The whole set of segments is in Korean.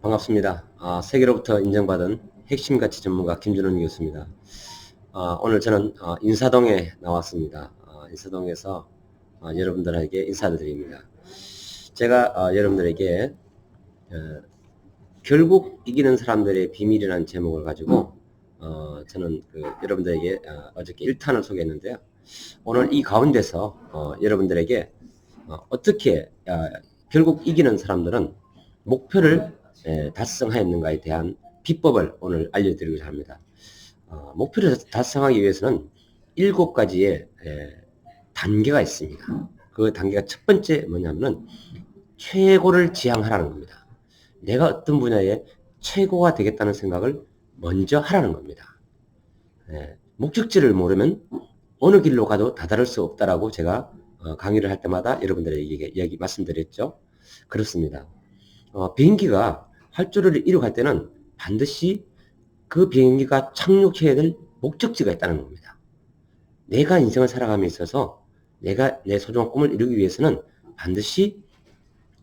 반갑습니다. 세계로부터 인정받은 핵심 가치 전문가 김준원 교수입니다. 오늘 저는 인사동에 나왔습니다. 인사동에서 여러분들에게 인사를 드립니다. 제가 여러분들에게 결국 이기는 사람들의 비밀이라는 제목을 가지고 저는 여러분들에게 어저께 1탄을 소개했는데요. 오늘 이 가운데서 여러분들에게 어떻게 결국 이기는 사람들은 목표를 달성하였는가에 대한 비법을 오늘 알려드리고자 합니다. 목표를 달성하기 위해서는 7가지의 단계가 있습니다. 그 단계가 첫 번째 뭐냐면은 최고를 지향하라는 겁니다. 내가 어떤 분야에 최고가 되겠다는 생각을 먼저 하라는 겁니다. 목적지를 모르면 어느 길로 가도 다다를 수 없다라고 제가 강의를 할 때마다 여러분들에게 이야기 말씀드렸죠. 그렇습니다. 비행기가 활주로를 이륙할 때는 반드시 그 비행기가 착륙해야 될 목적지가 있다는 겁니다. 내가 인생을 살아감에 있어서 내가 내 소중한 꿈을 이루기 위해서는 반드시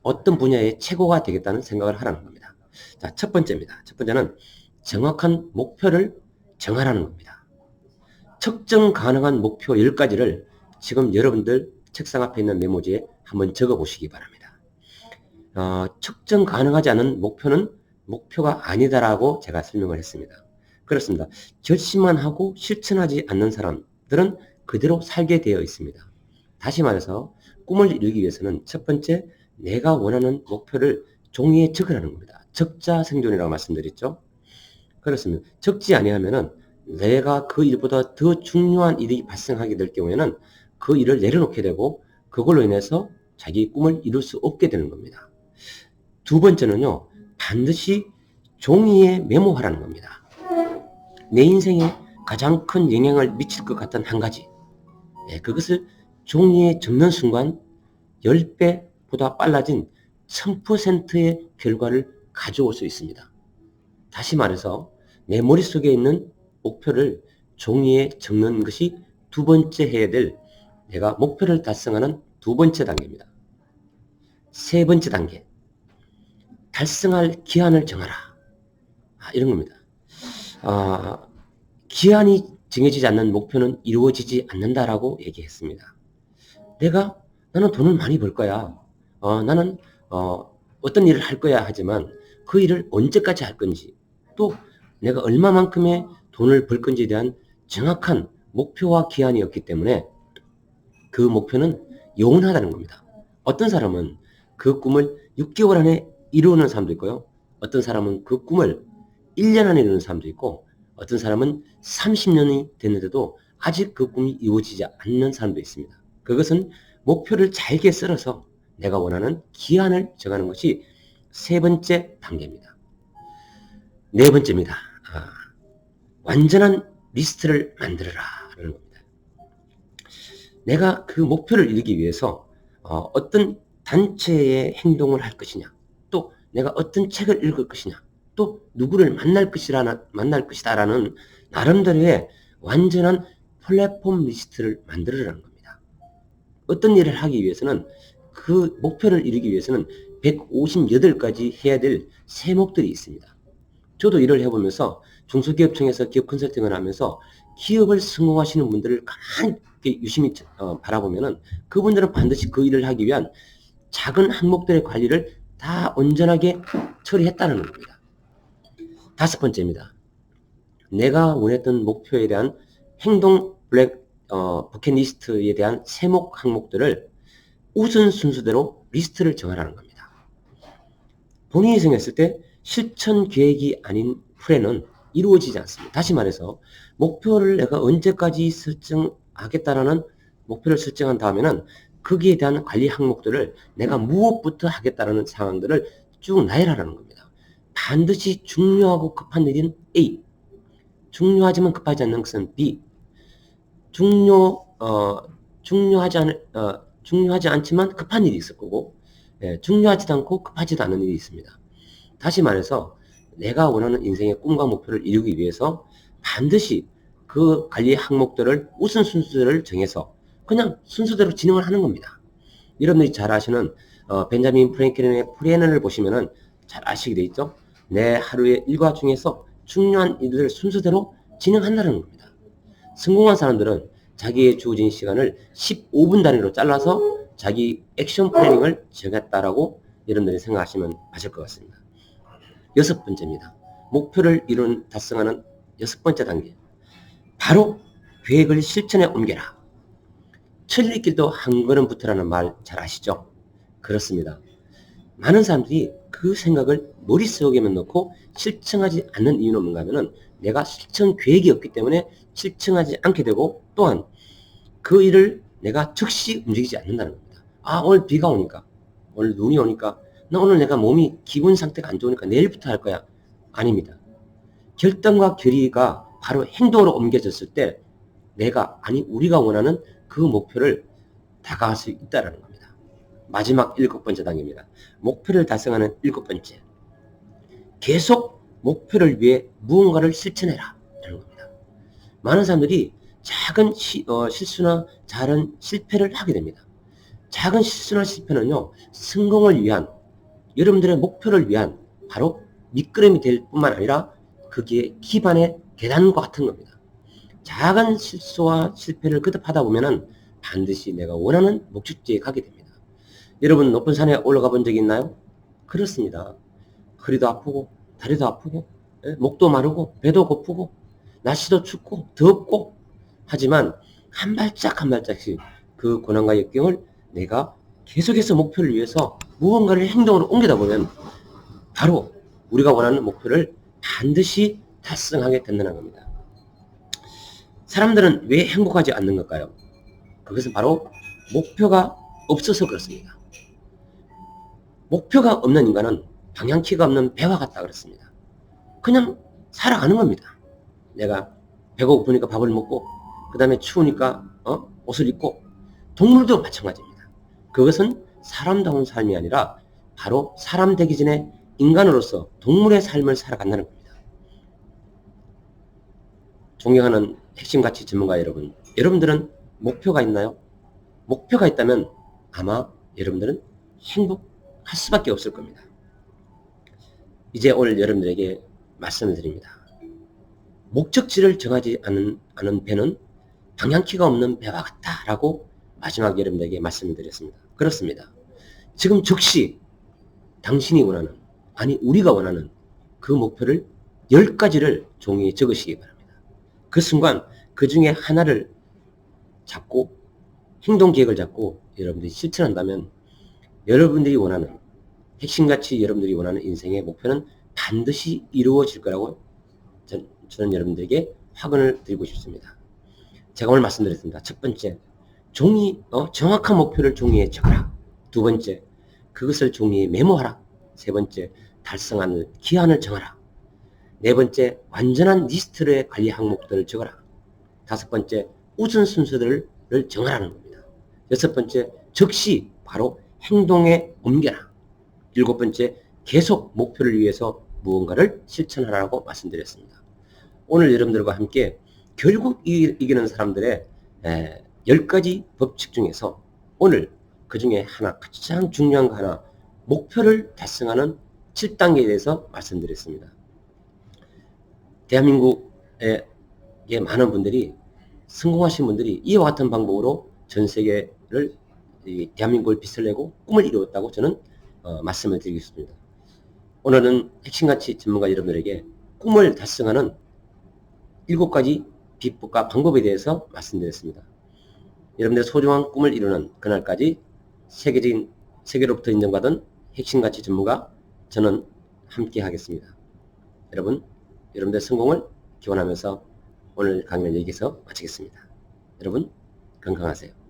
어떤 분야의 최고가 되겠다는 생각을 하라는 겁니다. 자, 첫 번째입니다. 첫 번째는 정확한 목표를 정하라는 겁니다. 측정 가능한 목표 10가지를 지금 여러분들 책상 앞에 있는 메모지에 한번 적어 보시기 바랍니다. 측정 가능하지 않은 목표는 목표가 아니다라고 제가 설명을 했습니다. 그렇습니다. 결심만 하고 실천하지 않는 사람들은 그대로 살게 되어 있습니다. 다시 말해서 꿈을 이루기 위해서는 첫 번째, 내가 원하는 목표를 종이에 적으라는 겁니다. 적자 생존이라고 말씀드렸죠. 그렇습니다. 적지 아니하면은 내가 그 일보다 더 중요한 일이 발생하게 될 경우에는 그 일을 내려놓게 되고 그걸로 인해서 자기 꿈을 이룰 수 없게 되는 겁니다. 두 번째는요, 반드시 종이에 메모하라는 겁니다. 내 인생에 가장 큰 영향을 미칠 것 같은 한 가지, 그것을 종이에 적는 순간 10배보다 빨라진 1000%의 결과를 가져올 수 있습니다. 다시 말해서 내 머릿속에 있는 목표를 종이에 적는 것이 두 번째 해야 될 내가 목표를 달성하는 두 번째 단계입니다. 세 번째 단계, 달성할 기한을 정하라. 이런 겁니다. 기한이 정해지지 않는 목표는 이루어지지 않는다라고 얘기했습니다. 나는 돈을 많이 벌 거야. 나는 어떤 일을 할 거야 하지만 그 일을 언제까지 할 건지, 또 내가 얼마만큼의 돈을 벌 건지에 대한 정확한 목표와 기한이 없기 때문에 그 목표는 영원하다는 겁니다. 어떤 사람은 그 꿈을 6개월 안에 이루는 사람도 있고요. 어떤 사람은 그 꿈을 1년 안에 이루는 사람도 있고, 어떤 사람은 30년이 됐는데도 아직 그 꿈이 이루어지지 않는 사람도 있습니다. 그것은 목표를 잘게 썰어서 내가 원하는 기한을 정하는 것이 세 번째 단계입니다. 네 번째입니다. 완전한 리스트를 만들어라 라는 겁니다. 내가 그 목표를 이루기 위해서 어떤 단체의 행동을 할 것이냐, 또 내가 어떤 책을 읽을 것이냐, 또 누구를 만날 것이다라는 나름대로의 완전한 플랫폼 리스트를 만들어라는 겁니다. 어떤 일을 하기 위해서는, 그 목표를 이루기 위해서는 158가지 해야 될 세목들이 있습니다. 저도 일을 해보면서 중소기업청에서 기업 컨설팅을 하면서 기업을 성공하시는 분들을 가만히 유심히 바라보면은 그분들은 반드시 그 일을 하기 위한 작은 항목들의 관리를 다 온전하게 처리했다는 겁니다. 다섯 번째입니다. 내가 원했던 목표에 대한 행동 버킷리스트에 대한 세목 항목들을 우선 순서대로 리스트를 정하라는 겁니다. 본인이 생각했을 때 실천 계획이 아닌 플랜은 이루어지지 않습니다. 다시 말해서 목표를 내가 언제까지 설정하겠다라는 목표를 설정한 다음에는 거기에 대한 관리 항목들을 내가 무엇부터 하겠다라는 상황들을 쭉 나열하라는 겁니다. 반드시 중요하고 급한 일인 A, 중요하지만 급하지 않는 것은 B, 중요하지 않지만 급한 일이 있을 거고, 중요하지도 않고 급하지도 않은 일이 있습니다. 다시 말해서 내가 원하는 인생의 꿈과 목표를 이루기 위해서 반드시 그 관리 항목들을 우선 순서를 정해서 그냥 순서대로 진행을 하는 겁니다. 여러분들이 잘 아시는 벤자민 프랭클린의 플래너를 보시면은 잘 아시게 돼 있죠. 내 하루의 일과 중에서 중요한 일을 순서대로 진행한다는 겁니다. 성공한 사람들은 자기의 주어진 시간을 15분 단위로 잘라서 자기 액션 플래닝을 정했다라고 여러분들이 생각하시면 맞을 것 같습니다. 여섯 번째입니다. 목표를 달성하는 여섯 번째 단계. 바로 계획을 실천에 옮겨라. 천리길도 한 걸음부터라는 말 잘 아시죠? 그렇습니다. 많은 사람들이 그 생각을 머릿속에만 넣고 실천하지 않는 이유는 뭔가 하면은 내가 실천 계획이 없기 때문에 실천하지 않게 되고, 또한 그 일을 내가 즉시 움직이지 않는다는 겁니다. 아, 오늘 비가 오니까, 오늘 눈이 오니까, 나 오늘 내가 몸이 기분 상태가 안 좋으니까 내일부터 할 거야. 아닙니다. 결단과 결의가 바로 행동으로 옮겨졌을 때 우리가 원하는 그 목표를 다가갈 수 있다는 겁니다. 마지막 일곱 번째 단계입니다. 목표를 달성하는 일곱 번째. 계속 목표를 위해 무언가를 실천해라 라는 겁니다. 많은 사람들이 작은 실수나 작은 실패를 하게 됩니다. 작은 실수나 실패는요, 성공을 위한, 여러분들의 목표를 위한 바로 미끄럼이 될 뿐만 아니라 그게 기반의 계단과 같은 겁니다. 작은 실수와 실패를 거듭하다 보면은 반드시 내가 원하는 목적지에 가게 됩니다. 여러분 높은 산에 올라가 본 적이 있나요? 그렇습니다. 허리도 아프고 다리도 아프고 목도 마르고 배도 고프고 날씨도 춥고 덥고, 하지만 한 발짝 한 발짝씩 그 고난과 역경을 내가 계속해서 목표를 위해서 무언가를 행동으로 옮기다 보면 바로 우리가 원하는 목표를 반드시 달성하게 된다는 겁니다. 사람들은 왜 행복하지 않는 걸까요? 그것은 바로 목표가 없어서 그렇습니다. 목표가 없는 인간은 방향키가 없는 배와 같다 그랬습니다. 그냥 살아가는 겁니다. 내가 배가 고프니까 밥을 먹고, 그 다음에 추우니까 옷을 입고, 동물도 마찬가지입니다. 그것은 사람다운 삶이 아니라 바로 사람 되기 전에 인간으로서 동물의 삶을 살아간다는 겁니다. 존경하는 핵심가치 전문가 여러분, 여러분들은 목표가 있나요? 목표가 있다면 아마 여러분들은 행복할 수밖에 없을 겁니다. 이제 오늘 여러분들에게 말씀을 드립니다. 목적지를 정하지 않은 배는 방향키가 없는 배와 같다라고 마지막 여러분들에게 말씀을 드렸습니다. 그렇습니다. 지금 즉시 당신이 원하는, 아니 우리가 원하는 그 목표를 10가지를 종이에 적으시기 바랍니다. 그 순간 그 중에 하나를 잡고 행동 계획을 잡고 여러분들이 실천한다면 여러분들이 원하는 핵심같이 여러분들이 원하는 인생의 목표는 반드시 이루어질 거라고 저는 여러분들에게 확언을 드리고 싶습니다. 제가 오늘 말씀드렸습니다. 첫 번째, 정확한 목표를 종이에 적어라. 두 번째, 그것을 종이에 메모하라. 세 번째, 달성하는 기한을 정하라. 네 번째, 완전한 리스트의 관리 항목들을 적어라. 다섯 번째, 우선순서들을 정하라는 겁니다. 여섯 번째, 즉시 바로 행동에 옮겨라. 일곱 번째, 계속 목표를 위해서 무언가를 실천하라고 말씀드렸습니다. 오늘 여러분들과 함께 결국 이기는 사람들의 10가지 법칙 중에서 오늘 그 중에 하나, 가장 중요한 거 하나, 목표를 달성하는 7단계에 대해서 말씀드렸습니다. 대한민국의 많은 분들이, 성공하신 분들이 이와 같은 방법으로 전 세계를, 대한민국을 빛을내고 꿈을 이루었다고 저는 말씀을 드리겠습니다. 오늘은 핵심가치 전문가 여러분들에게 꿈을 달성하는 7가지 비법과 방법에 대해서 말씀드렸습니다. 여러분들의 소중한 꿈을 이루는 그날까지 세계로부터 인정받은 핵심가치 전문가 저는 함께 하겠습니다. 여러분들의 성공을 기원하면서 오늘 강의를 여기서 마치겠습니다. 여러분 건강하세요.